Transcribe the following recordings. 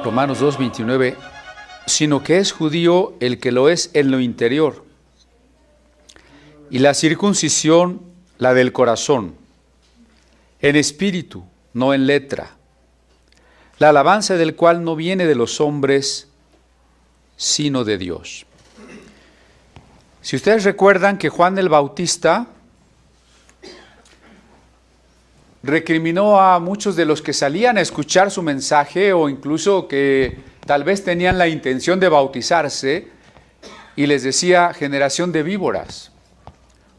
Romanos 2:29, sino que es judío el que lo es en lo interior, y la circuncisión, la del corazón, en espíritu, no en letra, la alabanza del cual no viene de los hombres, sino de Dios. Si ustedes recuerdan que Juan el Bautista recriminó a muchos de los que salían a escuchar su mensaje o incluso que tal vez tenían la intención de bautizarse y les decía: generación de víboras,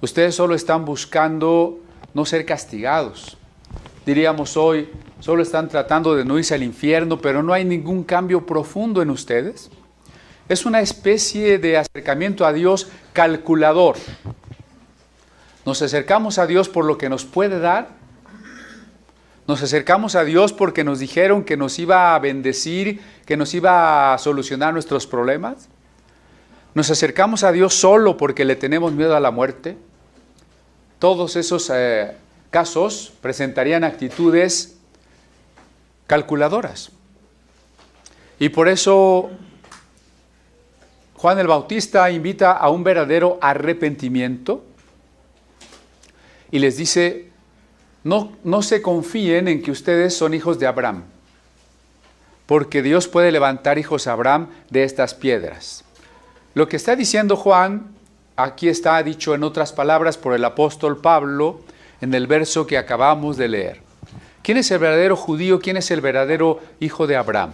ustedes solo están buscando no ser castigados. Diríamos hoy, solo están tratando de no irse al infierno, pero no hay ningún cambio profundo en ustedes. Es una especie de acercamiento a Dios calculador. Nos acercamos a Dios por lo que nos puede dar. Nos acercamos a Dios porque nos dijeron que nos iba a bendecir, que nos iba a solucionar nuestros problemas. Nos acercamos a Dios solo porque le tenemos miedo a la muerte. Todos esos casos presentarían actitudes calculadoras. Y por eso Juan el Bautista invita a un verdadero arrepentimiento y les dice: no se confíen en que ustedes son hijos de Abraham, porque Dios puede levantar hijos a Abraham de estas piedras. Lo que está diciendo Juan, aquí está dicho en otras palabras por el apóstol Pablo en el verso que acabamos de leer. ¿Quién es el verdadero judío? ¿Quién es el verdadero hijo de Abraham?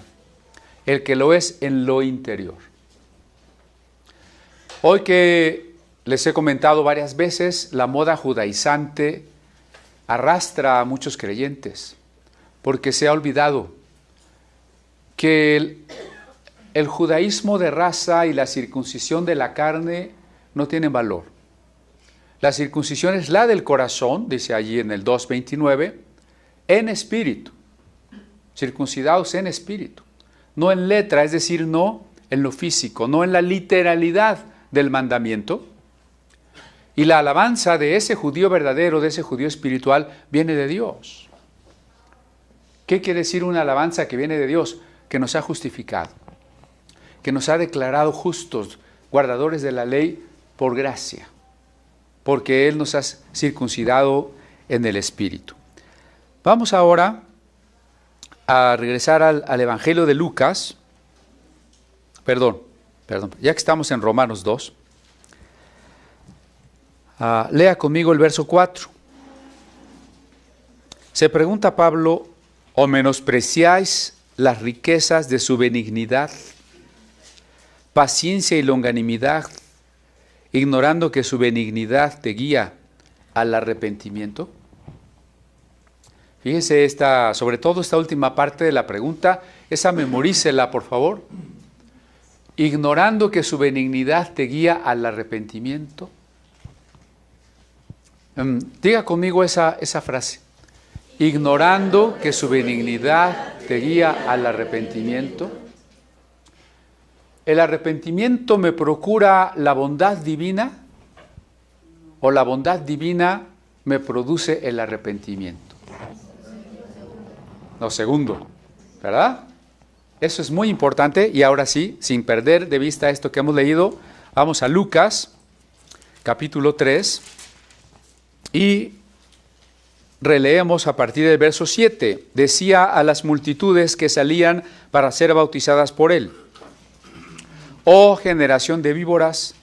El que lo es en lo interior. Hoy que les he comentado varias veces, la moda judaizante arrastra a muchos creyentes porque se ha olvidado que el judaísmo de raza y la circuncisión de la carne no tienen valor. La circuncisión es la del corazón, dice allí en el 2:29, en espíritu, circuncidados en espíritu, no en letra, es decir, no en lo físico, no en la literalidad del mandamiento. Y la alabanza de ese judío verdadero, de ese judío espiritual, viene de Dios. ¿Qué quiere decir una alabanza que viene de Dios? Que nos ha justificado, que nos ha declarado justos, guardadores de la ley por gracia, porque Él nos ha circuncidado en el espíritu. Vamos ahora a regresar al Evangelio de Lucas. Perdón, ya que estamos en Romanos 2. Lea conmigo el verso 4. Se pregunta Pablo: ¿o menospreciáis las riquezas de su benignidad, paciencia y longanimidad, ignorando que su benignidad te guía al arrepentimiento? Fíjese sobre todo esta última parte de la pregunta, esa memorícela por favor. Ignorando que su benignidad te guía al arrepentimiento. Diga conmigo esa frase. Ignorando que su benignidad te guía al arrepentimiento. ¿El arrepentimiento me procura la bondad divina o la bondad divina me produce el arrepentimiento? Lo segundo, ¿verdad? Eso es muy importante. Y ahora sí, sin perder de vista esto que hemos leído, vamos a Lucas, capítulo 3, y releemos a partir del verso 7. Decía a las multitudes que salían para ser bautizadas por él: oh generación de víboras,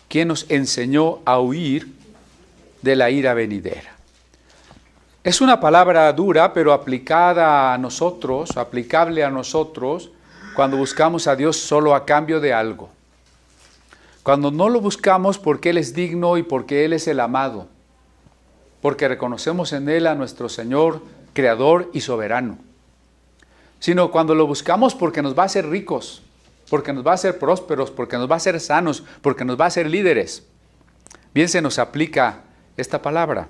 ¿quién nos enseñó a huir de la ira venidera? Es una palabra dura, pero aplicada a nosotros, aplicable a nosotros, cuando buscamos a Dios solo a cambio de algo. Cuando no lo buscamos porque Él es digno y porque Él es el amado, porque reconocemos en Él a nuestro Señor, Creador y Soberano. Sino cuando lo buscamos porque nos va a hacer ricos, porque nos va a hacer prósperos, porque nos va a hacer sanos, porque nos va a hacer líderes. Bien se nos aplica esta palabra.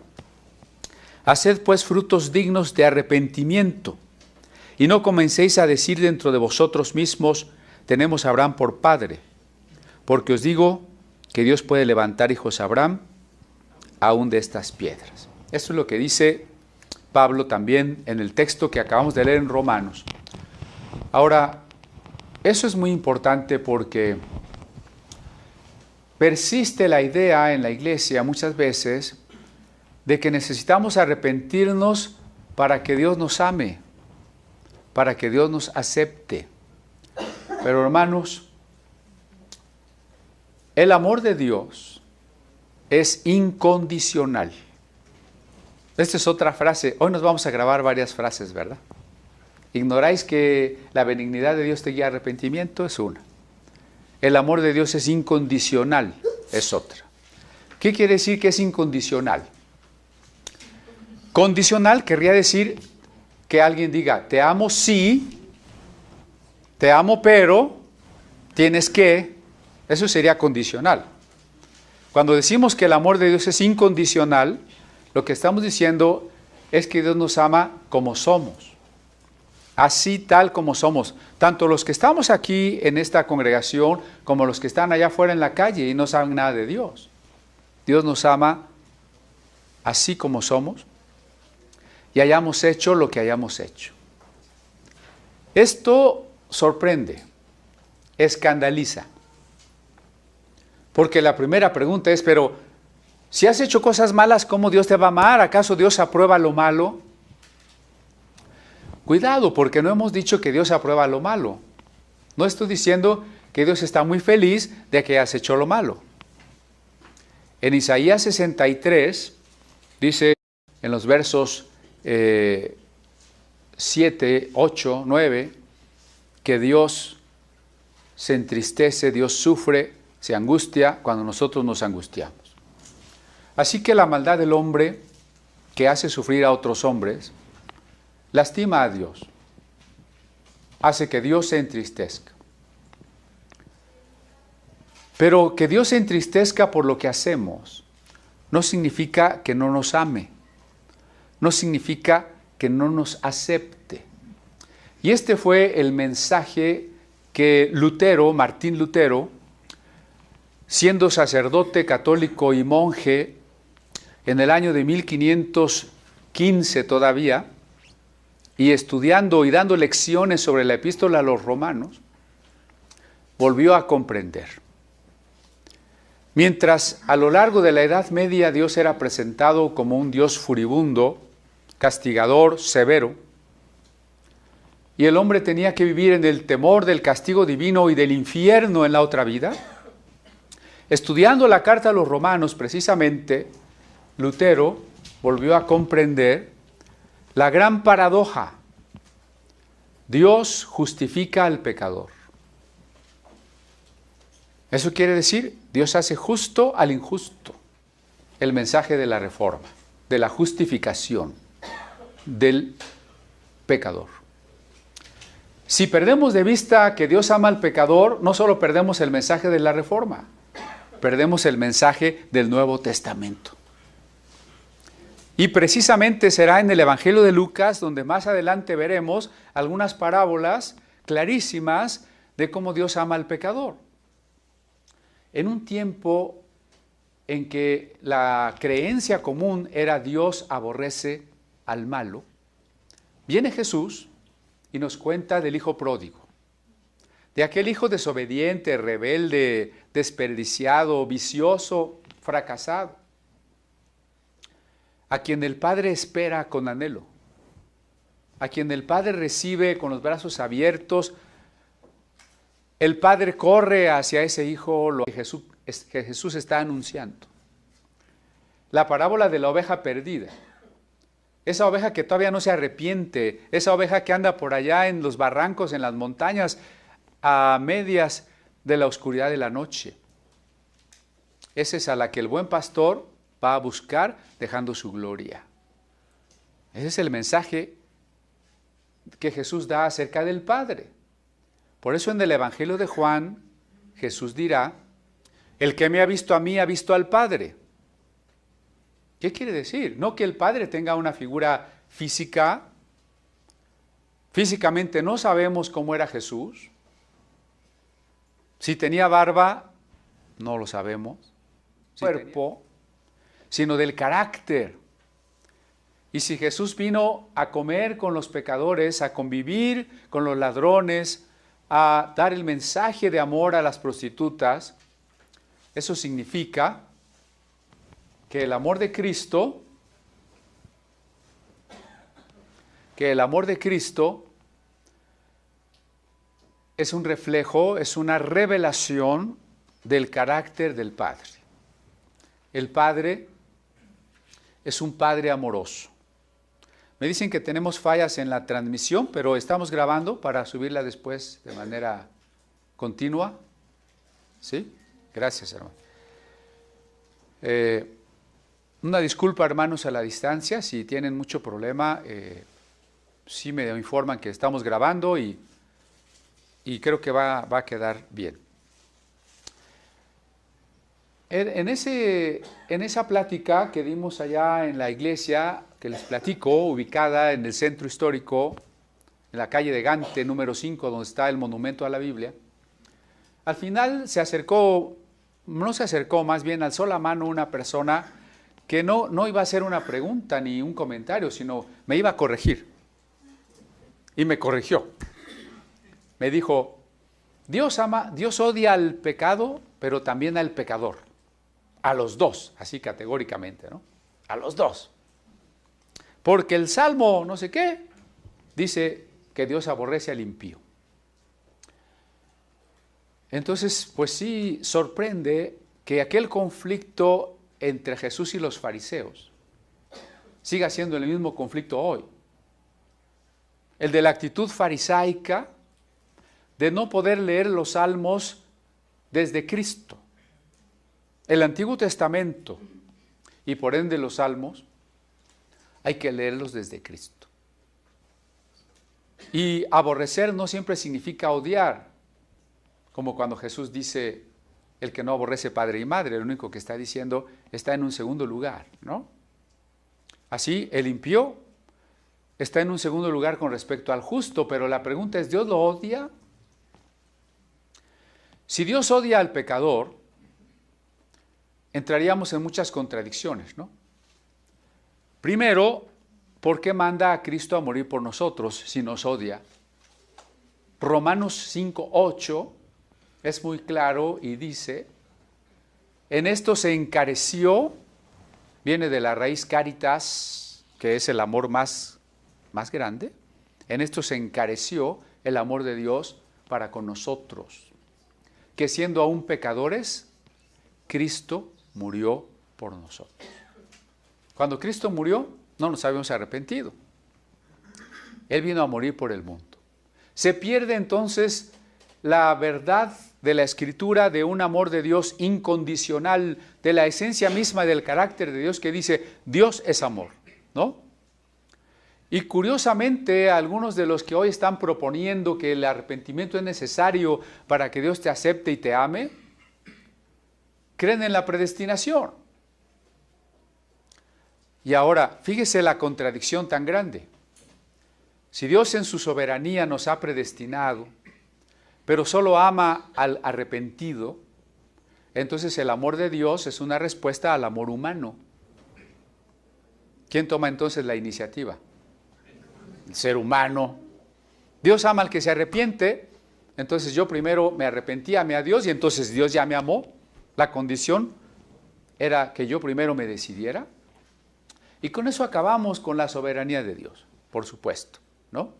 Haced pues frutos dignos de arrepentimiento, y no comencéis a decir dentro de vosotros mismos: tenemos a Abraham por padre, porque os digo que Dios puede levantar hijos a Abraham aún de estas piedras. Esto es lo que dice Pablo también en el texto que acabamos de leer en Romanos. Ahora, eso es muy importante porque persiste la idea en la iglesia muchas veces de que necesitamos arrepentirnos para que Dios nos ame, para que Dios nos acepte. Pero hermanos, el amor de Dios es incondicional. Esta es otra frase. Hoy nos vamos a grabar varias frases, ¿verdad? ¿Ignoráis que la benignidad de Dios te guía a arrepentimiento? Es una. El amor de Dios es incondicional, es otra. ¿Qué quiere decir que es incondicional? Condicional querría decir que alguien diga, te amo sí, te amo pero, tienes que. Eso sería condicional. Cuando decimos que el amor de Dios es incondicional, lo que estamos diciendo es que Dios nos ama como somos. Así tal como somos. Tanto los que estamos aquí en esta congregación como los que están allá afuera en la calle y no saben nada de Dios. Dios nos ama así como somos y hayamos hecho lo que hayamos hecho. Esto sorprende, escandaliza. Porque la primera pregunta es, pero si has hecho cosas malas, ¿cómo Dios te va a amar? ¿Acaso Dios aprueba lo malo? Cuidado, porque no hemos dicho que Dios aprueba lo malo. No estoy diciendo que Dios está muy feliz de que hayas hecho lo malo. En Isaías 63, dice en los versos 7, 8, 9, que Dios se entristece, Dios sufre, se angustia cuando nosotros nos angustiamos. Así que la maldad del hombre que hace sufrir a otros hombres lastima a Dios, hace que Dios se entristezca. Pero que Dios se entristezca por lo que hacemos no significa que no nos ame, no significa que no nos acepte. Y este fue el mensaje que Lutero, Martín Lutero, siendo sacerdote católico y monje en el año de 1515 todavía, y estudiando y dando lecciones sobre la epístola a los romanos, volvió a comprender. Mientras a lo largo de la Edad Media Dios era presentado como un Dios furibundo, castigador, severo, y el hombre tenía que vivir en el temor del castigo divino y del infierno en la otra vida, estudiando la carta a los romanos precisamente, Lutero volvió a comprender la gran paradoja. Dios justifica al pecador. Eso quiere decir, Dios hace justo al injusto. El mensaje de la reforma, de la justificación del pecador. Si perdemos de vista que Dios ama al pecador, no solo perdemos el mensaje de la reforma, perdemos el mensaje del Nuevo Testamento. Y precisamente será en el Evangelio de Lucas donde más adelante veremos algunas parábolas clarísimas de cómo Dios ama al pecador. En un tiempo en que la creencia común era Dios aborrece al malo, viene Jesús y nos cuenta del hijo pródigo, de aquel hijo desobediente, rebelde, desperdiciado, vicioso, fracasado, a quien el Padre espera con anhelo, a quien el Padre recibe con los brazos abiertos. El Padre corre hacia ese hijo, lo que Jesús está anunciando. La parábola de la oveja perdida. Esa oveja que todavía no se arrepiente, esa oveja que anda por allá en los barrancos, en las montañas, a medias de la oscuridad de la noche. Esa es a la que el buen pastor va a buscar dejando su gloria. Ese es el mensaje que Jesús da acerca del Padre. Por eso en el Evangelio de Juan, Jesús dirá, el que me ha visto a mí ha visto al Padre. ¿Qué quiere decir? No que el Padre tenga una figura física. Físicamente no sabemos cómo era Jesús. Si tenía barba, no lo sabemos. Cuerpo, sino del carácter. Y si Jesús vino a comer con los pecadores, a convivir con los ladrones, a dar el mensaje de amor a las prostitutas, eso significa que el amor de Cristo, es un reflejo, es una revelación del carácter del Padre. El Padre es un Padre amoroso. Me dicen que tenemos fallas en la transmisión, pero estamos grabando para subirla después de manera continua. ¿Sí? Gracias, hermano. Una disculpa, hermanos, a la distancia. Si tienen mucho problema, sí me informan que estamos grabando y creo que va a quedar bien. En esa plática que dimos allá en la iglesia, que les platico, ubicada en el centro histórico, en la calle de Gante, número 5, donde está el monumento a la Biblia, al final no se acercó, más bien alzó la mano una persona que no iba a hacer una pregunta ni un comentario, sino me iba a corregir. Y me corrigió. Me dijo, Dios odia al pecado, pero también al pecador. A los dos, así categóricamente, ¿no? A los dos. Porque el Salmo no sé qué dice que Dios aborrece al impío. Entonces, pues sí, sorprende que aquel conflicto entre Jesús y los fariseos siga siendo el mismo conflicto hoy. El de la actitud farisaica de no poder leer los salmos desde Cristo. El Antiguo Testamento y por ende los salmos hay que leerlos desde Cristo. Y aborrecer no siempre significa odiar, como cuando Jesús dice, el que no aborrece padre y madre, lo único que está diciendo está en un segundo lugar, ¿no? Así, el impío está en un segundo lugar con respecto al justo, pero la pregunta es, ¿Dios lo odia? Si Dios odia al pecador, entraríamos en muchas contradicciones, ¿no? Primero, ¿por qué manda a Cristo a morir por nosotros si nos odia? Romanos 5:8 es muy claro y dice, en esto se encareció, viene de la raíz caritas, que es el amor más grande, en esto se encareció el amor de Dios para con nosotros, que siendo aún pecadores, Cristo murió por nosotros. Cuando Cristo murió, no nos habíamos arrepentido. Él vino a morir por el mundo. Se pierde entonces la verdad de la Escritura, de un amor de Dios incondicional, de la esencia misma del carácter de Dios que dice, Dios es amor, ¿no? Y curiosamente, algunos de los que hoy están proponiendo que el arrepentimiento es necesario para que Dios te acepte y te ame, creen en la predestinación. Y ahora, fíjese la contradicción tan grande. Si Dios en su soberanía nos ha predestinado, pero solo ama al arrepentido, entonces el amor de Dios es una respuesta al amor humano. ¿Quién toma entonces la iniciativa? El ser humano. Dios ama al que se arrepiente, entonces yo primero me arrepentí, amé a Dios y entonces Dios ya me amó. La condición era que yo primero me decidiera. Y con eso acabamos con la soberanía de Dios, por supuesto, ¿no?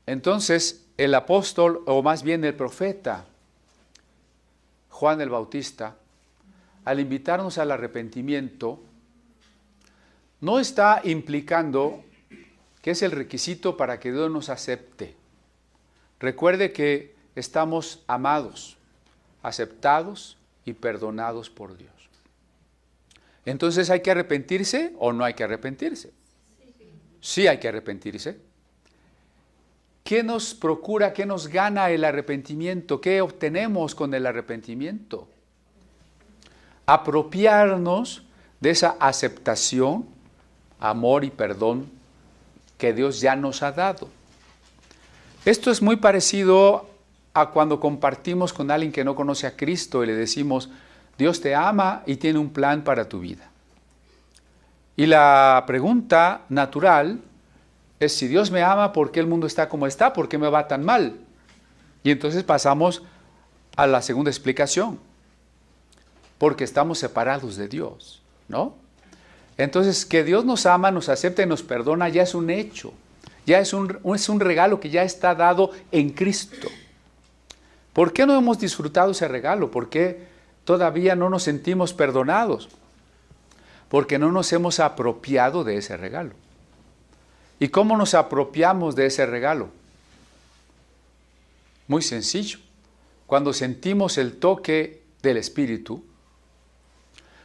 Entonces, el apóstol, o más bien el profeta, Juan el Bautista, al invitarnos al arrepentimiento, no está implicando que es el requisito para que Dios nos acepte. Recuerde que estamos amados, aceptados y perdonados por Dios. Entonces, ¿hay que arrepentirse o no hay que arrepentirse? Sí hay que arrepentirse. ¿Qué nos procura, qué nos gana el arrepentimiento? ¿Qué obtenemos con el arrepentimiento? Apropiarnos de esa aceptación, amor y perdón que Dios ya nos ha dado. Esto es muy parecido a cuando compartimos con alguien que no conoce a Cristo y le decimos, Dios te ama y tiene un plan para tu vida. Y la pregunta natural es, si Dios me ama, ¿por qué el mundo está como está? ¿Por qué me va tan mal? Y entonces pasamos a la segunda explicación. Porque estamos separados de Dios, ¿no? Entonces, que Dios nos ama, nos acepta y nos perdona ya es un hecho. Ya es un regalo que ya está dado en Cristo. ¿Por qué no hemos disfrutado ese regalo? ¿Por qué todavía no nos sentimos perdonados? Porque no nos hemos apropiado de ese regalo. ¿Y cómo nos apropiamos de ese regalo? Muy sencillo. Cuando sentimos el toque del Espíritu,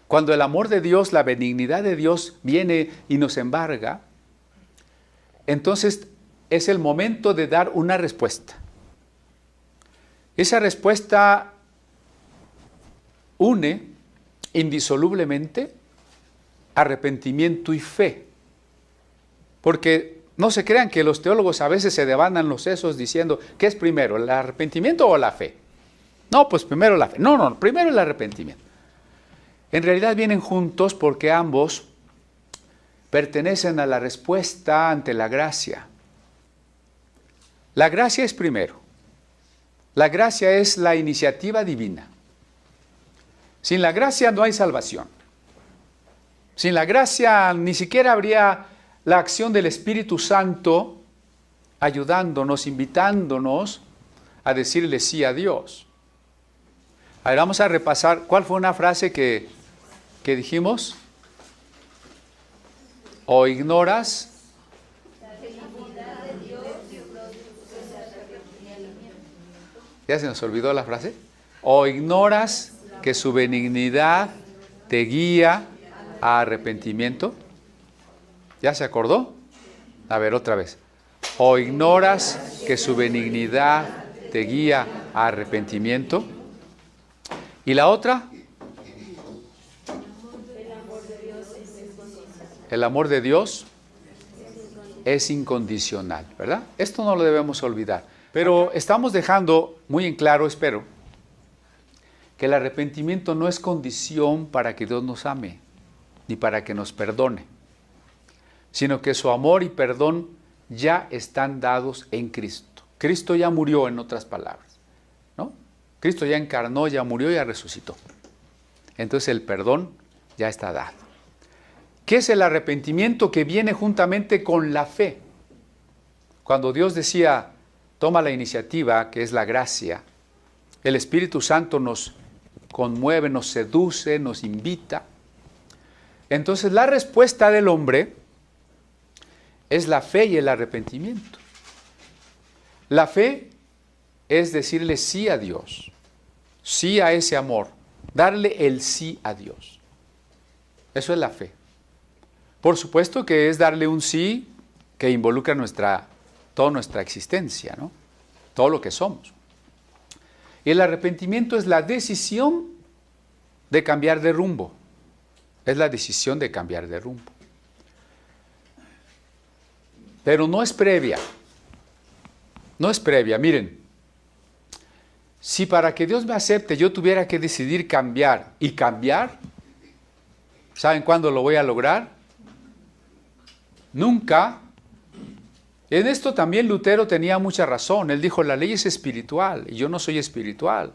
cuando el amor de Dios, la benignidad de Dios viene y nos embarga, entonces es el momento de dar una respuesta. Esa respuesta une indisolublemente arrepentimiento y fe. Porque no se crean que los teólogos a veces se devandan los sesos diciendo, ¿qué es primero, el arrepentimiento o la fe? No, pues primero la fe. No, primero el arrepentimiento. En realidad vienen juntos porque ambos pertenecen a la respuesta ante la gracia. La gracia es primero. La gracia es la iniciativa divina. Sin la gracia no hay salvación. Sin la gracia ni siquiera habría la acción del Espíritu Santo ayudándonos, invitándonos a decirle sí a Dios. A ver, vamos a repasar. ¿Cuál fue una frase que dijimos? O ignoras. ¿Ya se nos olvidó la frase? O ignoras que su benignidad te guía a arrepentimiento. ¿Ya se acordó? A ver, otra vez. O ignoras que su benignidad te guía a arrepentimiento. ¿Y la otra? El amor de Dios es incondicional, ¿verdad? Esto no lo debemos olvidar. Pero estamos dejando muy en claro, espero, que el arrepentimiento no es condición para que Dios nos ame, ni para que nos perdone, sino que su amor y perdón ya están dados en Cristo. Cristo ya murió, en otras palabras, ¿no? Cristo ya encarnó, ya murió, ya resucitó. Entonces el perdón ya está dado. ¿Qué es el arrepentimiento? Que viene juntamente con la fe. Cuando Dios decía, toma la iniciativa, que es la gracia, el Espíritu Santo nos conmueve, nos seduce, nos invita. Entonces la respuesta del hombre es la fe y el arrepentimiento. La fe es decirle sí a Dios, sí a ese amor, darle el sí a Dios. Eso es la fe. Por supuesto que es darle un sí que involucra toda nuestra existencia, ¿no? Todo lo que somos. Y el arrepentimiento es la decisión de cambiar de rumbo. Es la decisión de cambiar de rumbo. Pero no es previa. No es previa. Miren, si para que Dios me acepte yo tuviera que decidir cambiar y cambiar, ¿saben cuándo lo voy a lograr? Nunca. En esto también Lutero tenía mucha razón. Él dijo, la ley es espiritual y yo no soy espiritual.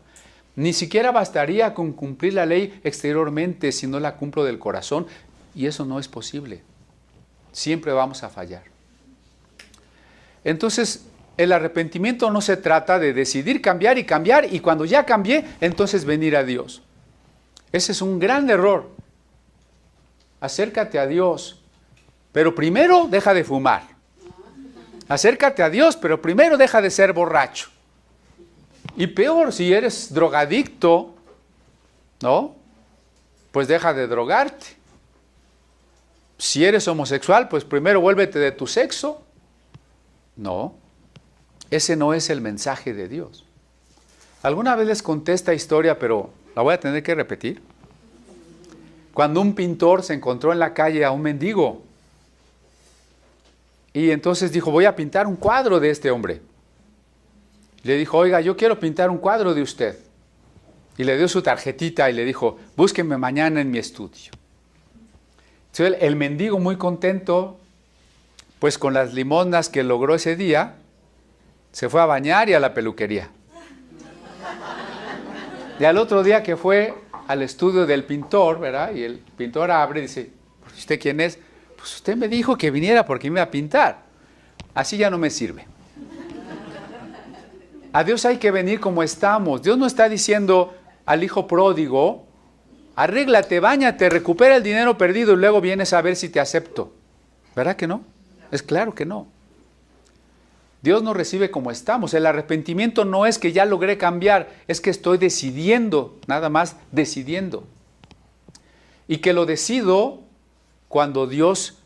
Ni siquiera bastaría con cumplir la ley exteriormente si no la cumplo del corazón. Y eso no es posible. Siempre vamos a fallar. Entonces, el arrepentimiento no se trata de decidir cambiar y cuando ya cambié, entonces venir a Dios. Ese es un gran error. Acércate a Dios, pero primero deja de fumar. Acércate a Dios, pero primero deja de ser borracho. Y peor, si eres drogadicto, ¿no? Pues deja de drogarte. Si eres homosexual, pues primero vuélvete de tu sexo. No, ese no es el mensaje de Dios. Alguna vez les conté esta historia, pero la voy a tener que repetir. Cuando un pintor se encontró en la calle a un mendigo, y entonces dijo, voy a pintar un cuadro de este hombre. Le dijo, oiga, yo quiero pintar un cuadro de usted. Y le dio su tarjetita y le dijo, búsqueme mañana en mi estudio. El mendigo muy contento, pues con las limosnas que logró ese día, se fue a bañar y a la peluquería. Y al otro día que fue al estudio del pintor, ¿verdad? Y el pintor abre y dice, ¿usted quién es? Pues usted me dijo que viniera porque me iba a pintar. Así ya no me sirve. A Dios hay que venir como estamos. Dios no está diciendo al hijo pródigo, arréglate, báñate, recupera el dinero perdido y luego vienes a ver si te acepto. ¿Verdad que no? Es claro que no. Dios nos recibe como estamos. El arrepentimiento no es que ya logré cambiar, es que estoy decidiendo, nada más decidiendo. Y que lo decido cuando Dios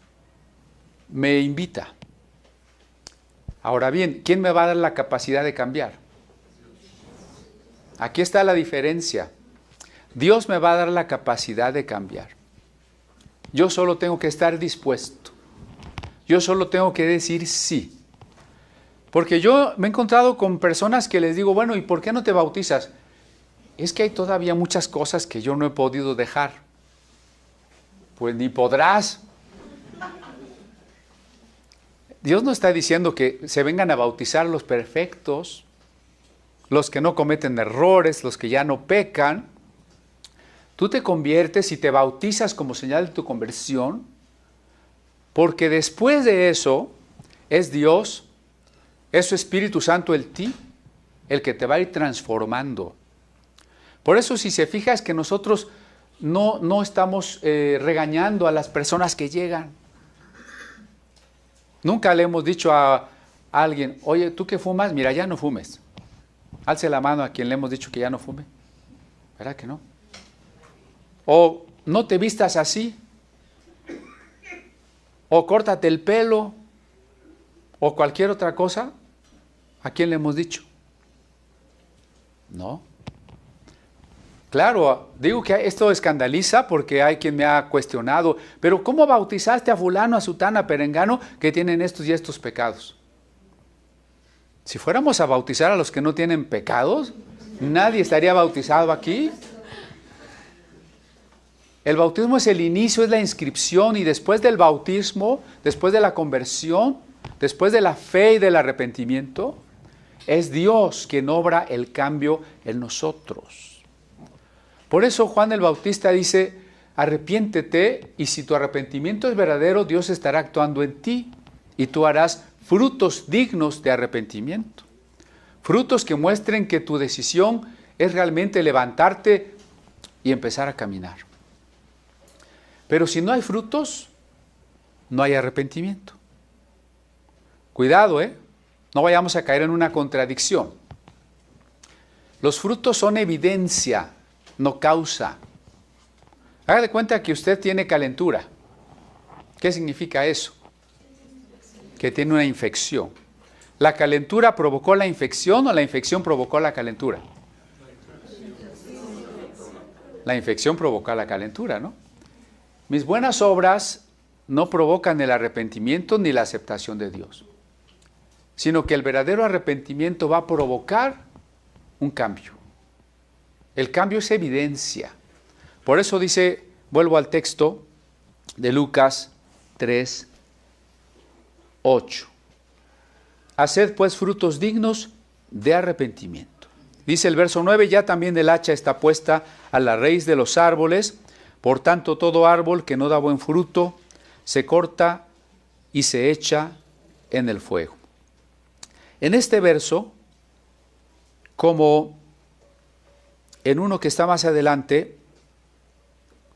me invita. Ahora bien, ¿quién me va a dar la capacidad de cambiar? Aquí está la diferencia. Dios me va a dar la capacidad de cambiar. Yo solo tengo que estar dispuesto. Yo solo tengo que decir sí. Porque yo me he encontrado con personas que les digo, bueno, ¿y por qué no te bautizas? Es que hay todavía muchas cosas que yo no he podido dejar. Pues ni podrás. Dios no está diciendo que se vengan a bautizar los perfectos, los que no cometen errores, los que ya no pecan. Tú te conviertes y te bautizas como señal de tu conversión, porque después de eso es Dios, es su Espíritu Santo el que te va a ir transformando. Por eso si se fija es que nosotros no estamos regañando a las personas que llegan. Nunca le hemos dicho a alguien, oye, ¿tú que fumas? Mira, ya no fumes. Alce la mano a quien le hemos dicho que ya no fume. ¿Verdad que no? O no te vistas así. O córtate el pelo. O cualquier otra cosa. ¿A quién le hemos dicho? No. Claro, digo que esto escandaliza porque hay quien me ha cuestionado, pero ¿cómo bautizaste a fulano, a sutana, a perengano que tienen estos y estos pecados? Si fuéramos a bautizar a los que no tienen pecados, nadie estaría bautizado aquí. El bautismo es el inicio, es la inscripción, y después del bautismo, después de la conversión, después de la fe y del arrepentimiento, es Dios quien obra el cambio en nosotros. Por eso Juan el Bautista dice, arrepiéntete, y si tu arrepentimiento es verdadero, Dios estará actuando en ti, y tú harás frutos dignos de arrepentimiento. Frutos que muestren que tu decisión es realmente levantarte y empezar a caminar. Pero si no hay frutos, no hay arrepentimiento. Cuidado, no vayamos a caer en una contradicción. Los frutos son evidencia, no causa. Haga de cuenta que usted tiene calentura. ¿Qué significa eso? Que tiene una infección. ¿La calentura provocó la infección o la infección provocó la calentura? La infección provocó la calentura, ¿no? Mis buenas obras no provocan el arrepentimiento ni la aceptación de Dios, sino que el verdadero arrepentimiento va a provocar un cambio. El cambio es evidencia. Por eso dice, vuelvo al texto de Lucas 3, 8. Haced pues frutos dignos de arrepentimiento. Dice el verso 9, ya también el hacha está puesta a la raíz de los árboles, por tanto todo árbol que no da buen fruto se corta y se echa en el fuego. En este verso, como en uno que está más adelante,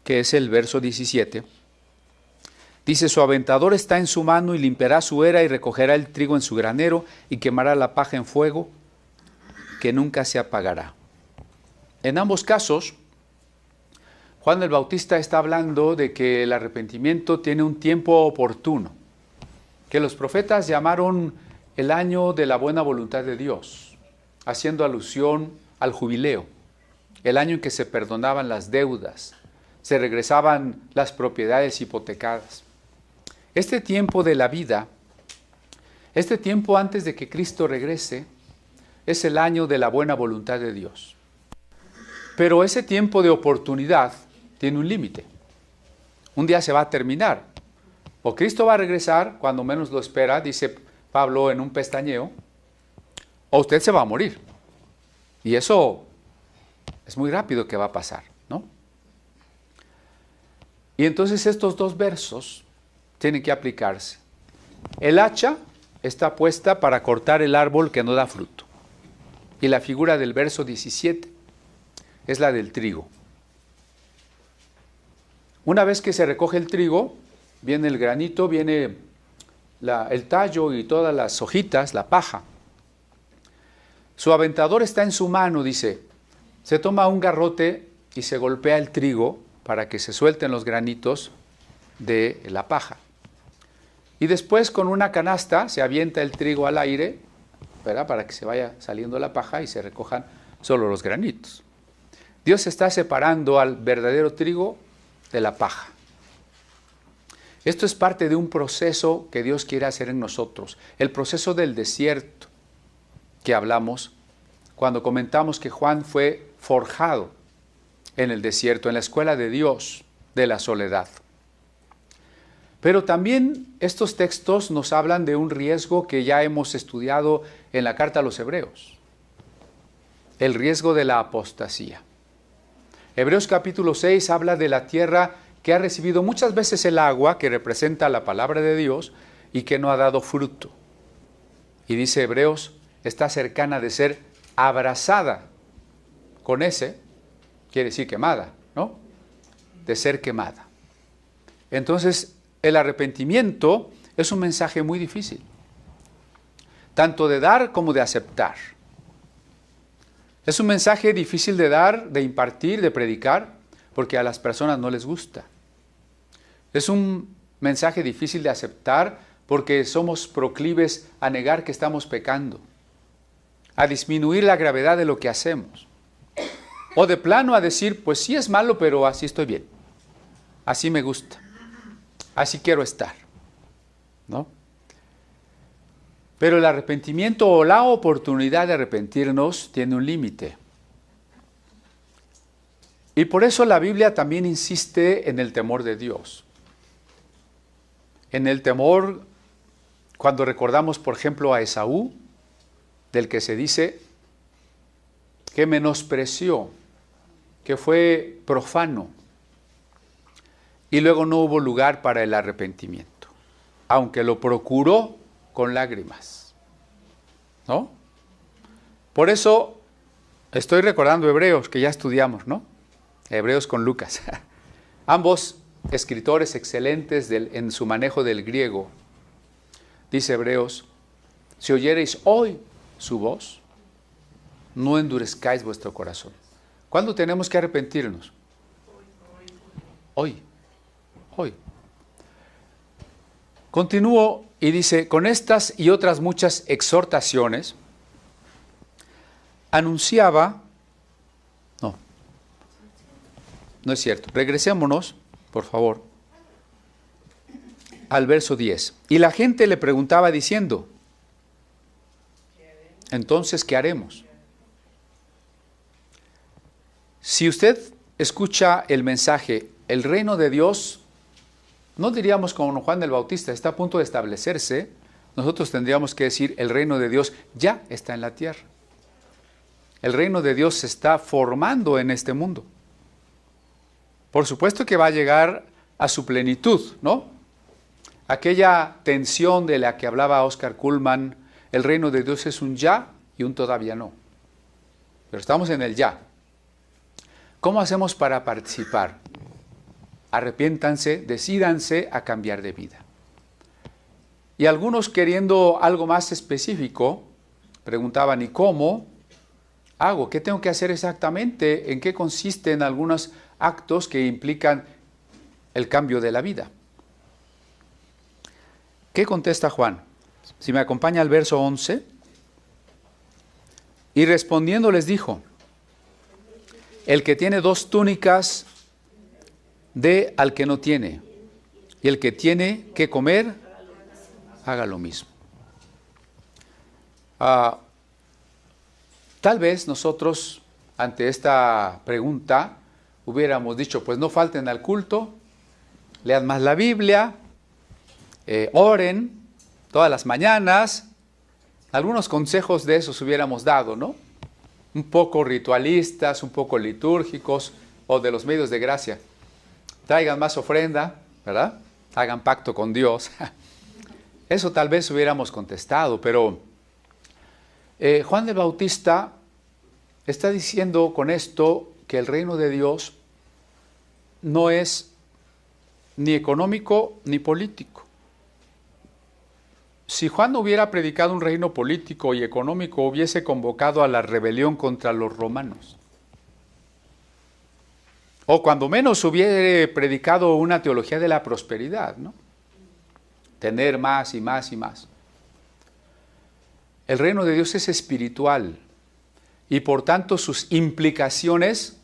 que es el verso 17, dice, su aventador está en su mano y limpiará su era y recogerá el trigo en su granero y quemará la paja en fuego que nunca se apagará. En ambos casos, Juan el Bautista está hablando de que el arrepentimiento tiene un tiempo oportuno, que los profetas llamaron el año de la buena voluntad de Dios, haciendo alusión al jubileo, el año en que se perdonaban las deudas, se regresaban las propiedades hipotecadas. Este tiempo de la vida, este tiempo antes de que Cristo regrese, es el año de la buena voluntad de Dios. Pero ese tiempo de oportunidad tiene un límite. Un día se va a terminar. O Cristo va a regresar cuando menos lo espera, dice Pablo, en un pestañeo, o usted se va a morir. Y eso es muy rápido que va a pasar, ¿no? Y entonces estos dos versos tienen que aplicarse. El hacha está puesta para cortar el árbol que no da fruto. Y la figura del verso 17 es la del trigo. Una vez que se recoge el trigo, viene el granito, viene el tallo y todas las hojitas, la paja. Su aventador está en su mano, dice. Se toma un garrote y se golpea el trigo para que se suelten los granitos de la paja. Y después con una canasta se avienta el trigo al aire, ¿verdad?, para que se vaya saliendo la paja y se recojan solo los granitos. Dios está separando al verdadero trigo de la paja. Esto es parte de un proceso que Dios quiere hacer en nosotros, el proceso del desierto que hablamos cuando comentamos que Juan fue forjado en el desierto, en la escuela de Dios de la soledad. Pero también estos textos nos hablan de un riesgo que ya hemos estudiado en la carta a los Hebreos, el riesgo de la apostasía. Hebreos capítulo 6 habla de la tierra que ha recibido muchas veces el agua, que representa la palabra de Dios, y que no ha dado fruto. Y dice Hebreos, está cercana de ser abrasada. Con ese, quiere decir quemada, ¿no? De ser quemada. Entonces, el arrepentimiento es un mensaje muy difícil, tanto de dar como de aceptar. Es un mensaje difícil de dar, de impartir, de predicar, porque a las personas no les gusta. Es un mensaje difícil de aceptar porque somos proclives a negar que estamos pecando, a disminuir la gravedad de lo que hacemos, o de plano a decir, pues sí es malo, pero así estoy bien, así me gusta, así quiero estar, ¿no? Pero el arrepentimiento o la oportunidad de arrepentirnos tiene un límite. Y por eso la Biblia también insiste en el temor de Dios. En el temor, cuando recordamos, por ejemplo, a Esaú, del que se dice que menospreció, que fue profano, y luego no hubo lugar para el arrepentimiento, aunque lo procuró con lágrimas, ¿no? Por eso estoy recordando Hebreos, que ya estudiamos, ¿no? Hebreos con Lucas. Ambos escritores excelentes en su manejo del griego. Dice Hebreos, si oyereis hoy su voz, no endurezcáis vuestro corazón. ¿Cuándo tenemos que arrepentirnos? Hoy. Continúo y dice, con estas y otras muchas exhortaciones, anunciaba, no es cierto, regresémonos, por favor, al verso 10. Y la gente le preguntaba diciendo, entonces, ¿qué haremos? Si usted escucha el mensaje, el reino de Dios, no diríamos como Juan el Bautista, está a punto de establecerse, nosotros tendríamos que decir, el reino de Dios ya está en la tierra. El reino de Dios se está formando en este mundo. Por supuesto que va a llegar a su plenitud, ¿no? Aquella tensión de la que hablaba Oscar Cullmann, el reino de Dios es un ya y un todavía no. Pero estamos en el ya. ¿Cómo hacemos para participar? Arrepiéntanse, decídanse a cambiar de vida. Y algunos, queriendo algo más específico, preguntaban, ¿y cómo hago? ¿Qué tengo que hacer exactamente? ¿En qué consisten algunos actos que implican el cambio de la vida? ¿Qué contesta Juan? Si me acompaña al verso 11. Y respondiendo les dijo, el que tiene 2 túnicas, dé al que no tiene, y el que tiene que comer, haga lo mismo. Tal vez nosotros, ante esta pregunta, hubiéramos dicho, pues no falten al culto, lean más la Biblia, oren todas las mañanas. Algunos consejos de esos hubiéramos dado, ¿no? Un poco ritualistas, un poco litúrgicos, o de los medios de gracia. Traigan más ofrenda, ¿verdad? Hagan pacto con Dios. Eso tal vez hubiéramos contestado, pero Juan el Bautista está diciendo con esto que el reino de Dios no es ni económico ni político. Si Juan no hubiera predicado un reino político y económico, hubiese convocado a la rebelión contra los romanos. O cuando menos hubiera predicado una teología de la prosperidad, ¿no? Tener más y más y más. El reino de Dios es espiritual y por tanto sus implicaciones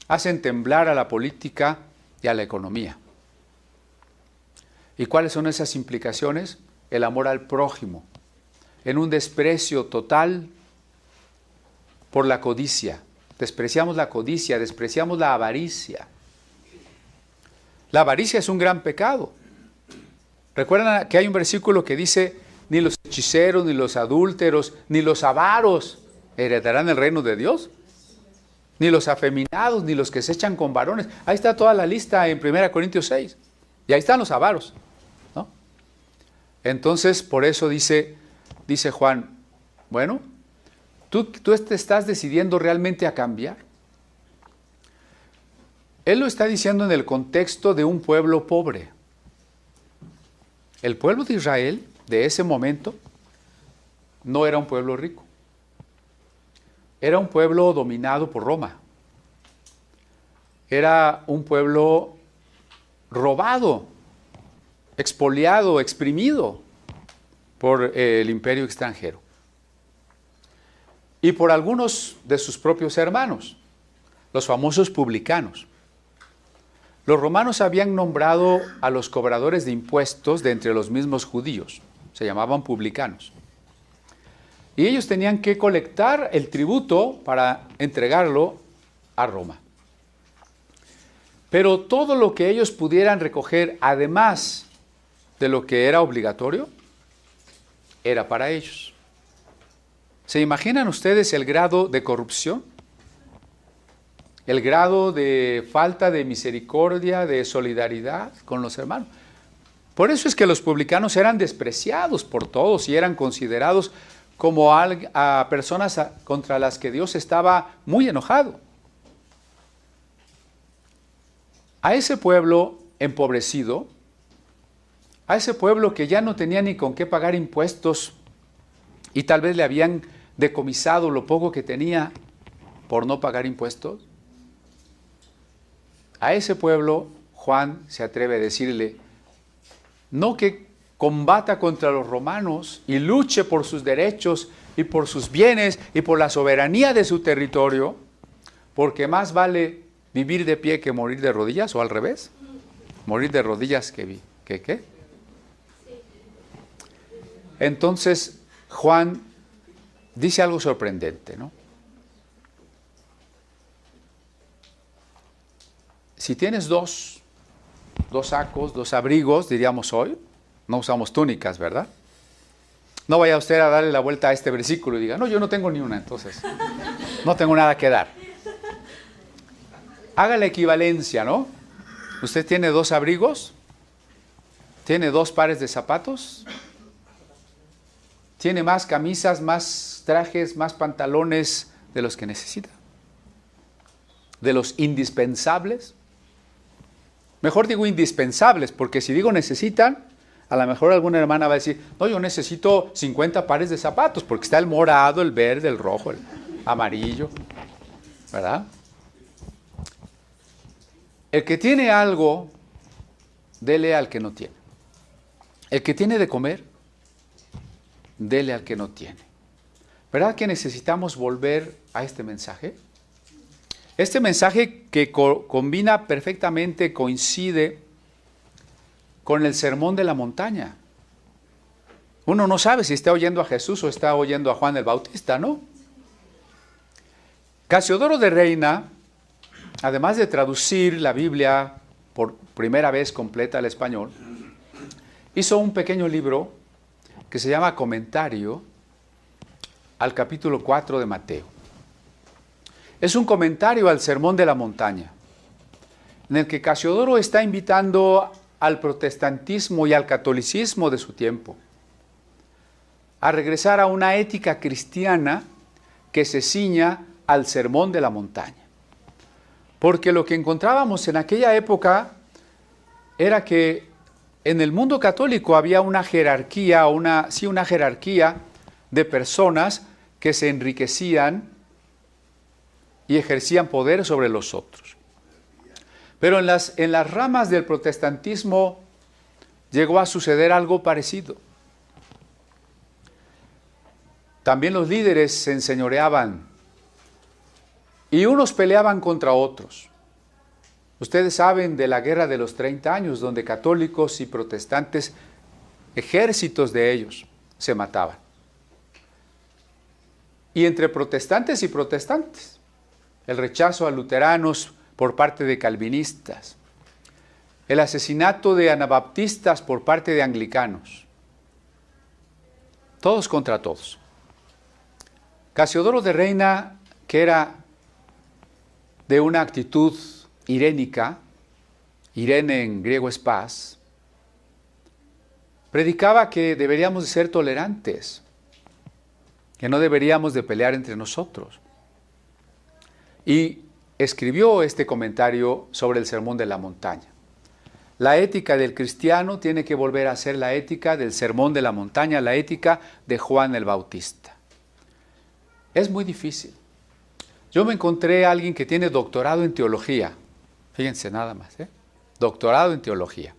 hacen temblar a la política y a la economía. ¿Y cuáles son esas implicaciones? El amor al prójimo, en un desprecio total por la codicia. Despreciamos la codicia, despreciamos la avaricia. La avaricia es un gran pecado. Recuerdan que hay un versículo que dice, ni los hechiceros, ni los adúlteros, ni los avaros heredarán el reino de Dios. Ni los afeminados, ni los que se echan con varones. Ahí está toda la lista en 1 Corintios 6. Y ahí están los avaros, ¿no? Entonces, por eso dice Juan, bueno, ¿tú te estás decidiendo realmente a cambiar? Él lo está diciendo en el contexto de un pueblo pobre. El pueblo de Israel, de ese momento, no era un pueblo rico. Era un pueblo dominado por Roma. Era un pueblo robado, expoliado, exprimido por el imperio extranjero. Y por algunos de sus propios hermanos, los famosos publicanos. Los romanos habían nombrado a los cobradores de impuestos de entre los mismos judíos. Se llamaban publicanos. Y ellos tenían que colectar el tributo para entregarlo a Roma. Pero todo lo que ellos pudieran recoger, además de lo que era obligatorio, era para ellos. ¿Se imaginan ustedes el grado de corrupción? El grado de falta de misericordia, de solidaridad con los hermanos. Por eso es que los publicanos eran despreciados por todos y eran considerados como a personas contra las que Dios estaba muy enojado. A ese pueblo empobrecido, a ese pueblo que ya no tenía ni con qué pagar impuestos y tal vez le habían decomisado lo poco que tenía por no pagar impuestos, a ese pueblo Juan se atreve a decirle, no que combata contra los romanos y luche por sus derechos y por sus bienes y por la soberanía de su territorio, porque más vale vivir de pie que morir de rodillas, o al revés, morir de rodillas que ¿qué? Entonces Juan dice algo sorprendente, ¿no? Si tienes dos sacos, dos abrigos, diríamos hoy, no usamos túnicas, ¿verdad? No vaya usted a darle la vuelta a este versículo y diga, no, yo no tengo ni una, entonces no tengo nada que dar. Haga la equivalencia, ¿no? Usted tiene dos abrigos, tiene dos pares de zapatos, tiene más camisas, más trajes, más pantalones de los que necesita, de los indispensables. Mejor digo indispensables, porque si digo necesitan, a lo mejor alguna hermana va a decir, no, yo necesito 50 pares de zapatos, porque está el morado, el verde, el rojo, el amarillo, ¿verdad? El que tiene algo, dele al que no tiene. El que tiene de comer, dele al que no tiene. ¿Verdad que necesitamos volver a este mensaje? Este mensaje que combina perfectamente, coincide con el sermón de la montaña. Uno no sabe si está oyendo a Jesús o está oyendo a Juan el Bautista, ¿no? Casiodoro de Reina, además de traducir la Biblia por primera vez completa al español, hizo un pequeño libro que se llama Comentario al capítulo 4 de Mateo. Es un comentario al Sermón de la Montaña, en el que Casiodoro está invitando al protestantismo y al catolicismo de su tiempo a regresar a una ética cristiana que se ciña al Sermón de la Montaña. Porque lo que encontrábamos en aquella época era que en el mundo católico había una jerarquía, una jerarquía de personas que se enriquecían y ejercían poder sobre los otros. Pero en las ramas del protestantismo llegó a suceder algo parecido. También los líderes se enseñoreaban y unos peleaban contra otros. Ustedes saben de la guerra de los 30 años, donde católicos y protestantes, ejércitos de ellos, se mataban. Y entre protestantes y protestantes, el rechazo a luteranos por parte de calvinistas, el asesinato de anabaptistas por parte de anglicanos, todos contra todos. Casiodoro de Reina, que era de una actitud irénica, Irene en griego es paz, predicaba que deberíamos de ser tolerantes, que no deberíamos de pelear entre nosotros. Y escribió este comentario sobre el Sermón de la Montaña. La ética del cristiano tiene que volver a ser la ética del Sermón de la Montaña, la ética de Juan el Bautista. Es muy difícil. Yo me encontré a alguien que tiene doctorado en teología. Fíjense nada más, doctorado en teología.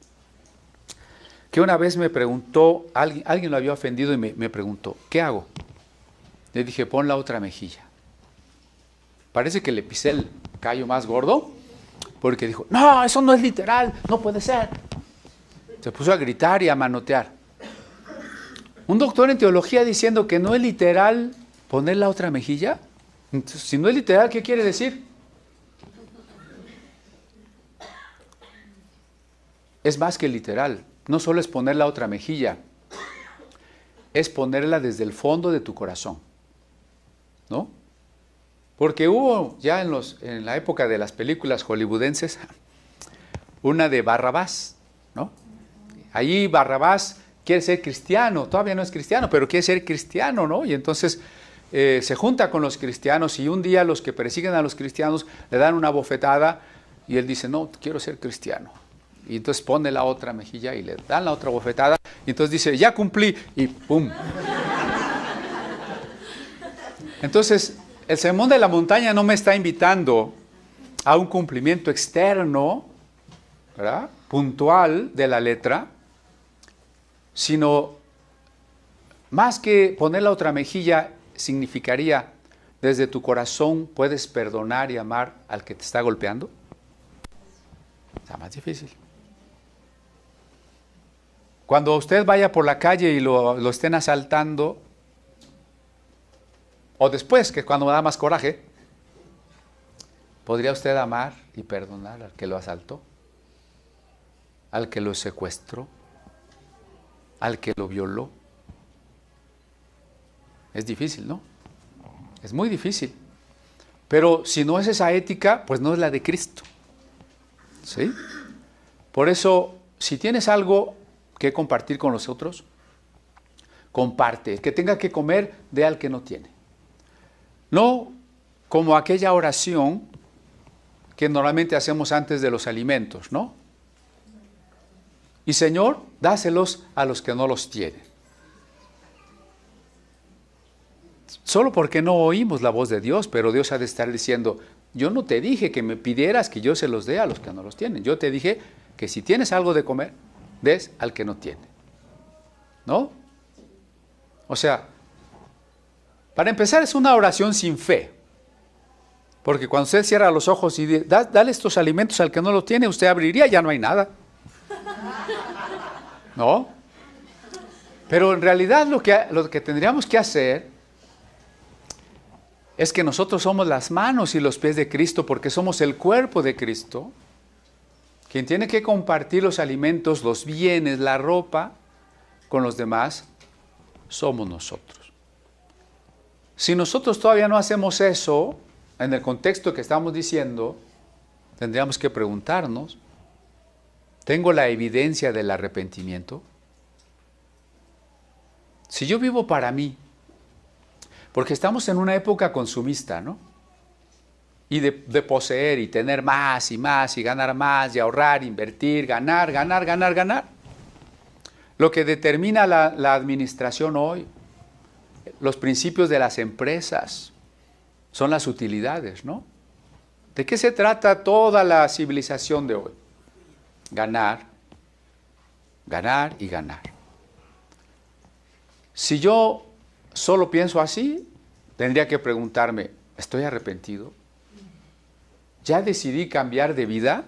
Que una vez me preguntó, alguien lo había ofendido y me preguntó, ¿qué hago? Le dije, pon la otra mejilla. Parece que le pisé el callo más gordo, porque dijo, no, eso no es literal, no puede ser. Se puso a gritar y a manotear. Un doctor en teología diciendo que no es literal poner la otra mejilla. Entonces, si no es literal, ¿qué quiere decir? Es más que literal. No solo es poner la otra mejilla, es ponerla desde el fondo de tu corazón, ¿no? Porque hubo ya en la época de las películas hollywoodenses una de Barrabás, ¿no? Allí Barrabás quiere ser cristiano, todavía no es cristiano, pero quiere ser cristiano, ¿no? Y entonces se junta con los cristianos y un día los que persiguen a los cristianos le dan una bofetada y él dice, no, quiero ser cristiano. Y entonces pone la otra mejilla y le dan la otra bofetada y entonces dice, ya cumplí, y ¡pum! Entonces, el Sermón de la Montaña no me está invitando a un cumplimiento externo, ¿verdad?, puntual de la letra, sino más que poner la otra mejilla significaría, desde tu corazón puedes perdonar y amar al que te está golpeando. Está más difícil. Cuando usted vaya por la calle y lo estén asaltando, o después, que es cuando me da más coraje, ¿podría usted amar y perdonar al que lo asaltó? Al que lo secuestró, al que lo violó. Es difícil, ¿no? Es muy difícil. Pero si no es esa ética, pues no es la de Cristo. ¿Sí? Por eso, si tienes algo que compartir con los otros, comparte. El que tenga que comer, dé al que no tiene. No como aquella oración que normalmente hacemos antes de los alimentos, ¿no? Y Señor, dáselos a los que no los tienen. Solo porque no oímos la voz de Dios, pero Dios ha de estar diciendo, yo no te dije que me pidieras que yo se los dé a los que no los tienen. Yo te dije que si tienes algo de comer, des al que no tiene. ¿No? O sea, para empezar es una oración sin fe. Porque cuando usted cierra los ojos y dice, dale estos alimentos al que no los tiene, usted abriría, ya no hay nada. ¿No? Pero en realidad lo que tendríamos que hacer es que nosotros somos las manos y los pies de Cristo porque somos el cuerpo de Cristo. Quien tiene que compartir los alimentos, los bienes, la ropa con los demás, somos nosotros. Si nosotros todavía no hacemos eso, en el contexto que estamos diciendo, tendríamos que preguntarnos, ¿tengo la evidencia del arrepentimiento? Si yo vivo para mí, porque estamos en una época consumista, ¿no? Y de poseer y tener más y más y ganar más y ahorrar, invertir, ganar. Lo que determina la administración hoy, los principios de las empresas, son las utilidades, ¿no? ¿De qué se trata toda la civilización de hoy? Ganar, ganar y ganar. Si yo solo pienso así, tendría que preguntarme, ¿estoy arrepentido? ¿Ya decidí cambiar de vida?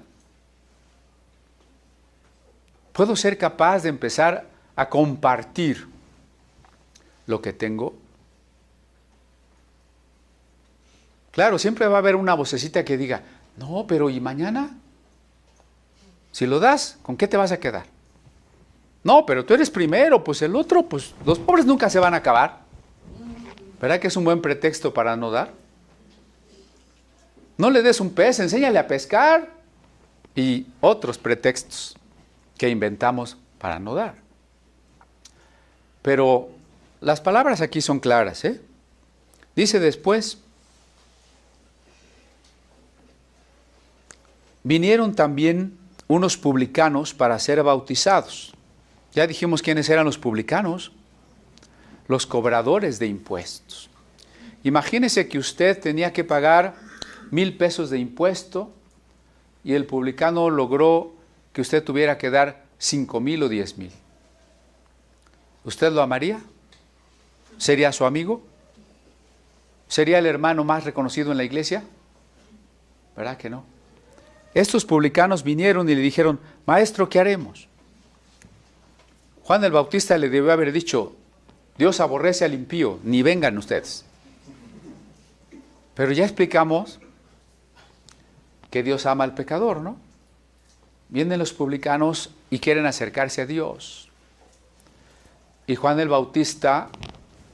¿Puedo ser capaz de empezar a compartir lo que tengo? Claro, siempre va a haber una vocecita que diga, no, pero ¿y mañana? Si lo das, ¿con qué te vas a quedar? No, pero tú eres primero, pues el otro, pues los pobres nunca se van a acabar. ¿Verdad que es un buen pretexto para no dar? No le des un pez, enséñale a pescar. Y otros pretextos que inventamos para no dar. Pero las palabras aquí son claras, ¿eh? Dice después, vinieron también unos publicanos para ser bautizados. Ya dijimos quiénes eran los publicanos, los cobradores de impuestos. Imagínese que usted tenía que pagar 1,000 pesos de impuesto y el publicano logró que usted tuviera que dar 5,000 o 10,000. ¿Usted lo amaría? ¿Sería su amigo? ¿Sería el hermano más reconocido en la iglesia? ¿Verdad que no? Estos publicanos vinieron y le dijeron, maestro, ¿qué haremos? Juan el Bautista le debió haber dicho, Dios aborrece al impío, ni vengan ustedes. Pero ya explicamos que Dios ama al pecador, ¿no? Vienen los publicanos y quieren acercarse a Dios. Y Juan el Bautista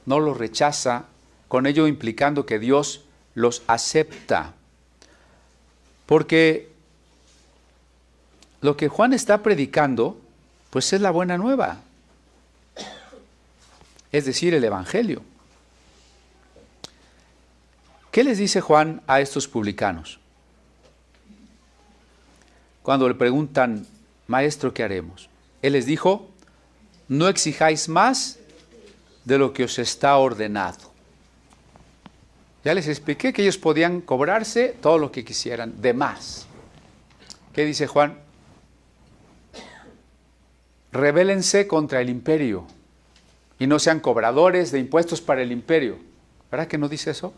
no los rechaza, con ello implicando que Dios los acepta. Porque lo que Juan está predicando, pues es la buena nueva. Es decir, el Evangelio. ¿Qué les dice Juan a estos publicanos? Cuando le preguntan, maestro, ¿qué haremos? Él les dijo, no exijáis más de lo que os está ordenado. Ya les expliqué que ellos podían cobrarse todo lo que quisieran, de más. ¿Qué dice Juan? Rebélense contra el imperio y no sean cobradores de impuestos para el imperio. ¿Verdad que no dice eso?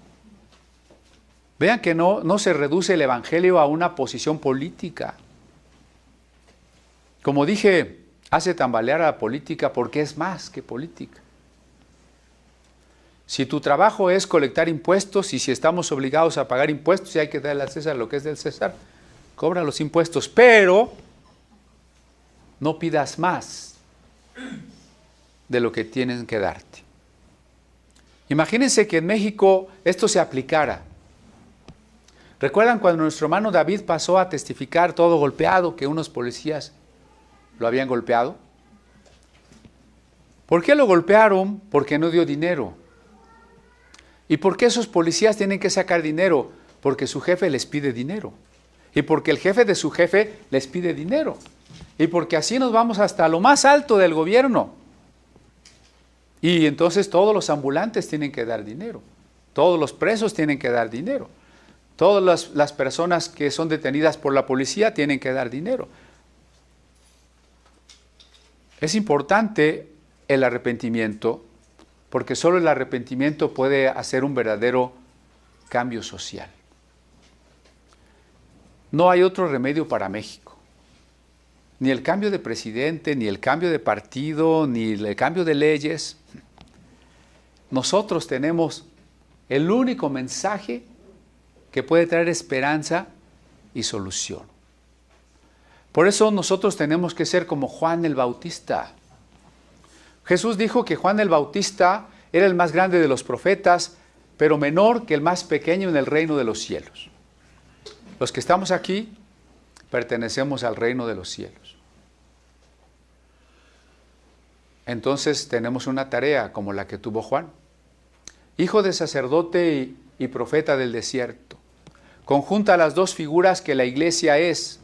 Vean que no se reduce el Evangelio a una posición política. Como dije, hace tambalear a la política porque es más que política. Si tu trabajo es colectar impuestos y si estamos obligados a pagar impuestos y hay que darle al César lo que es del César, cobra los impuestos, pero no pidas más de lo que tienen que darte. Imagínense que en México esto se aplicara. ¿Recuerdan cuando nuestro hermano David pasó a testificar todo golpeado que unos policías lo habían golpeado? ¿Por qué lo golpearon? Porque no dio dinero. ¿Y por qué esos policías tienen que sacar dinero? Porque su jefe les pide dinero. Y porque el jefe de su jefe les pide dinero. Y porque así nos vamos hasta lo más alto del gobierno. Y entonces todos los ambulantes tienen que dar dinero. Todos los presos tienen que dar dinero. Todas las personas que son detenidas por la policía tienen que dar dinero. Es importante el arrepentimiento, porque solo el arrepentimiento puede hacer un verdadero cambio social. No hay otro remedio para México. Ni el cambio de presidente, ni el cambio de partido, ni el cambio de leyes. Nosotros tenemos el único mensaje que puede traer esperanza y solución. Por eso nosotros tenemos que ser como Juan el Bautista. Jesús dijo que Juan el Bautista era el más grande de los profetas, pero menor que el más pequeño en el reino de los cielos. Los que estamos aquí pertenecemos al reino de los cielos. Entonces tenemos una tarea como la que tuvo Juan. Hijo de sacerdote y profeta del desierto. Conjunta las dos figuras que la iglesia es,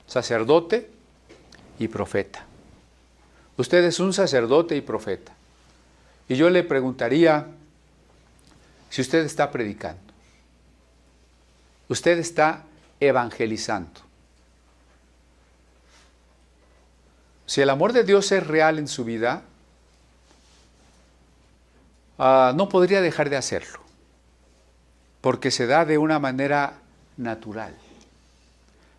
sacerdote y profeta. Usted es un sacerdote y profeta. Y yo le preguntaría si usted está predicando. Usted está evangelizando. Si el amor de Dios es real en su vida, no podría dejar de hacerlo, porque se da de una manera natural.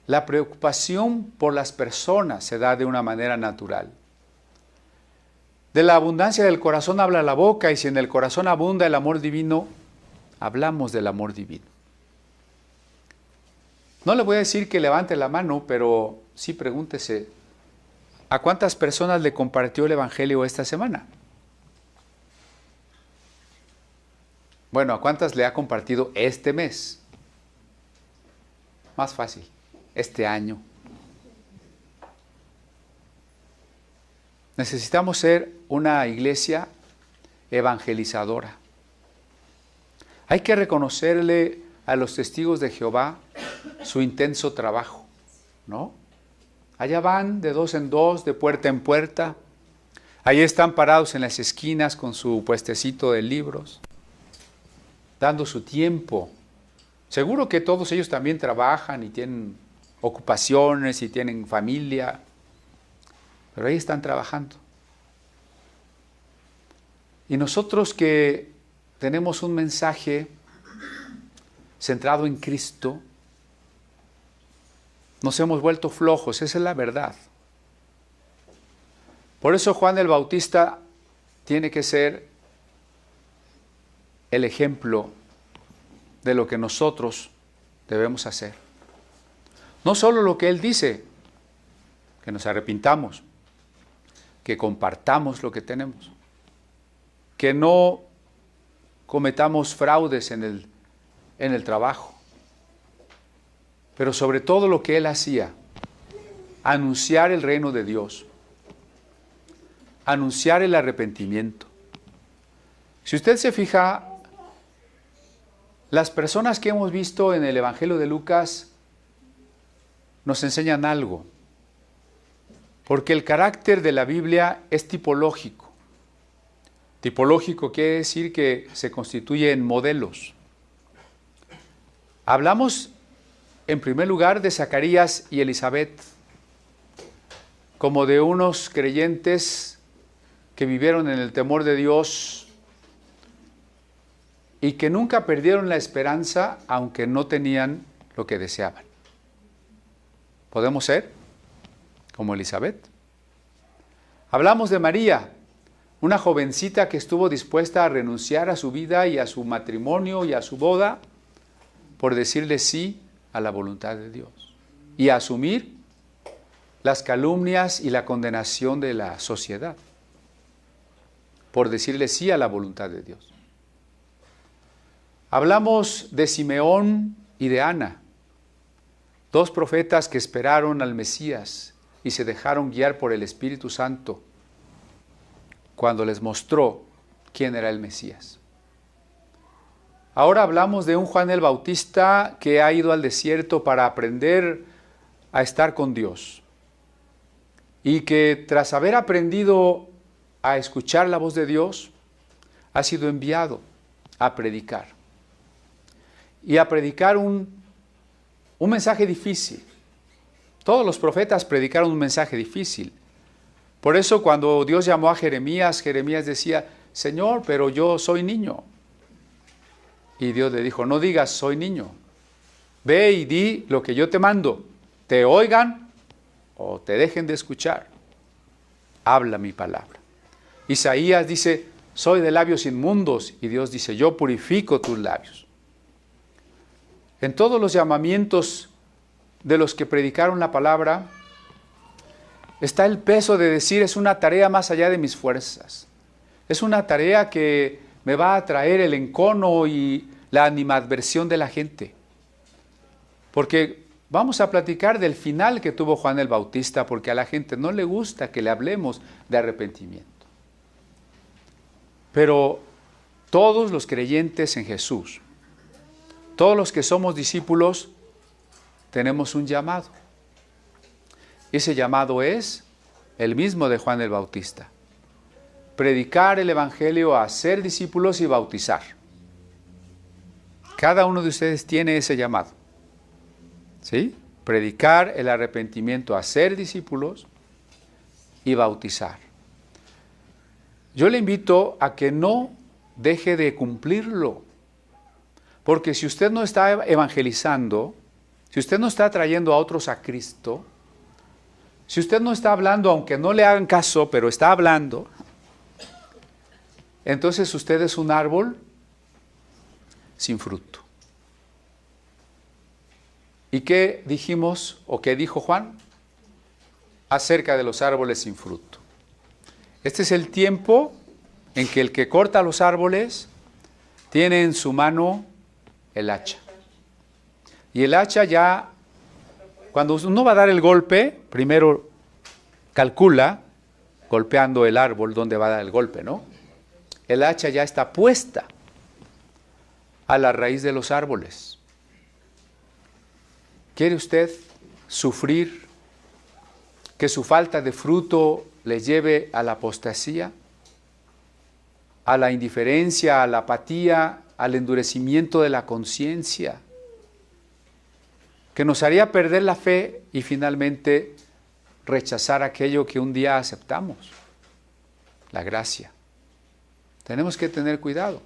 La preocupación por las personas se da de una manera natural. De la abundancia del corazón habla la boca, y si en el corazón abunda el amor divino, hablamos del amor divino. No le voy a decir que levante la mano, pero sí pregúntese, ¿a cuántas personas le compartió el Evangelio esta semana? Bueno, ¿a cuántas le ha compartido este mes? Más fácil, este año. Necesitamos ser una iglesia evangelizadora. Hay que reconocerle a los testigos de Jehová su intenso trabajo, ¿no? Allá van de dos en dos, de puerta en puerta. Ahí están parados en las esquinas con su puestecito de libros, dando su tiempo. Seguro que todos ellos también trabajan y tienen ocupaciones y tienen familia, pero ahí están trabajando. Y nosotros que tenemos un mensaje centrado en Cristo, nos hemos vuelto flojos, esa es la verdad. Por eso Juan el Bautista tiene que ser el ejemplo de lo que nosotros debemos hacer. No solo lo que él dice, que nos arrepintamos, que compartamos lo que tenemos, que no cometamos fraudes en el trabajo, pero sobre todo lo que él hacía, anunciar el reino de Dios, anunciar el arrepentimiento. Si usted se fija, las personas que hemos visto en el Evangelio de Lucas nos enseñan algo, porque el carácter de la Biblia es tipológico. Tipológico quiere decir que se constituye en modelos. Hablamos en primer lugar de Zacarías y Elizabeth, como de unos creyentes que vivieron en el temor de Dios y que nunca perdieron la esperanza, aunque no tenían lo que deseaban. ¿Podemos ser como Elizabeth? Hablamos de María, una jovencita que estuvo dispuesta a renunciar a su vida y a su matrimonio y a su boda por decirle sí a la voluntad de Dios y a asumir las calumnias y la condenación de la sociedad por decirle sí a la voluntad de Dios. Hablamos de Simeón y de Ana, dos profetas que esperaron al Mesías y se dejaron guiar por el Espíritu Santo cuando les mostró quién era el Mesías. Ahora hablamos de un Juan el Bautista que ha ido al desierto para aprender a estar con Dios y que tras haber aprendido a escuchar la voz de Dios, ha sido enviado a predicar. Y a predicar un mensaje difícil. Todos los profetas predicaron un mensaje difícil. Por eso cuando Dios llamó a Jeremías, Jeremías decía, Señor, pero yo soy niño. Y Dios le dijo, no digas soy niño. Ve y di lo que yo te mando. Te oigan o te dejen de escuchar. Habla mi palabra. Isaías dice, soy de labios inmundos. Y Dios dice, yo purifico tus labios. En todos los llamamientos de los que predicaron la palabra, está el peso de decir, es una tarea más allá de mis fuerzas. Es una tarea que me va a traer el encono y la animadversión de la gente. Porque vamos a platicar del final que tuvo Juan el Bautista, porque a la gente no le gusta que le hablemos de arrepentimiento. Pero todos los creyentes en Jesús, todos los que somos discípulos, tenemos un llamado. Ese llamado es el mismo de Juan el Bautista. Predicar el Evangelio, hacer discípulos y bautizar. Cada uno de ustedes tiene ese llamado. ¿Sí? Predicar el arrepentimiento, hacer discípulos y bautizar. Yo le invito a que no deje de cumplirlo. Porque si usted no está evangelizando, si usted no está trayendo a otros a Cristo, si usted no está hablando, aunque no le hagan caso, pero está hablando, entonces usted es un árbol sin fruto. ¿Y qué dijimos o qué dijo Juan acerca de los árboles sin fruto? Este es el tiempo en que el que corta los árboles tiene en su mano el hacha. Y el hacha ya, cuando uno va a dar el golpe, primero calcula, golpeando el árbol, dónde va a dar el golpe, ¿no? El hacha ya está puesta a la raíz de los árboles. ¿Quiere usted sufrir que su falta de fruto le lleve a la apostasía, a la indiferencia, a la apatía, al endurecimiento de la conciencia, que nos haría perder la fe y finalmente rechazar aquello que un día aceptamos, la gracia? Tenemos que tener cuidado.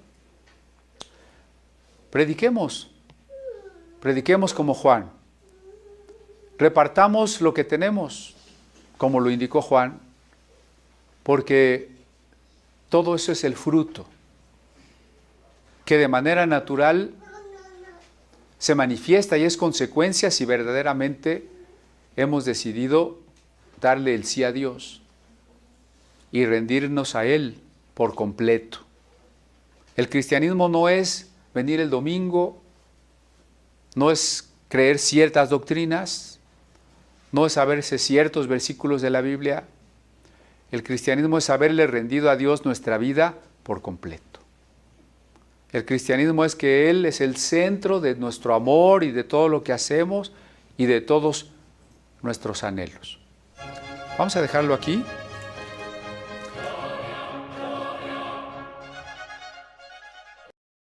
Prediquemos como Juan. Repartamos lo que tenemos, como lo indicó Juan, porque todo eso es el fruto que de manera natural se manifiesta y es consecuencia si verdaderamente hemos decidido darle el sí a Dios y rendirnos a Él por completo. El cristianismo no es venir el domingo, no es creer ciertas doctrinas, no es saberse ciertos versículos de la Biblia. El cristianismo es haberle rendido a Dios nuestra vida por completo. El cristianismo es que Él es el centro de nuestro amor y de todo lo que hacemos y de todos nuestros anhelos. Vamos a dejarlo aquí.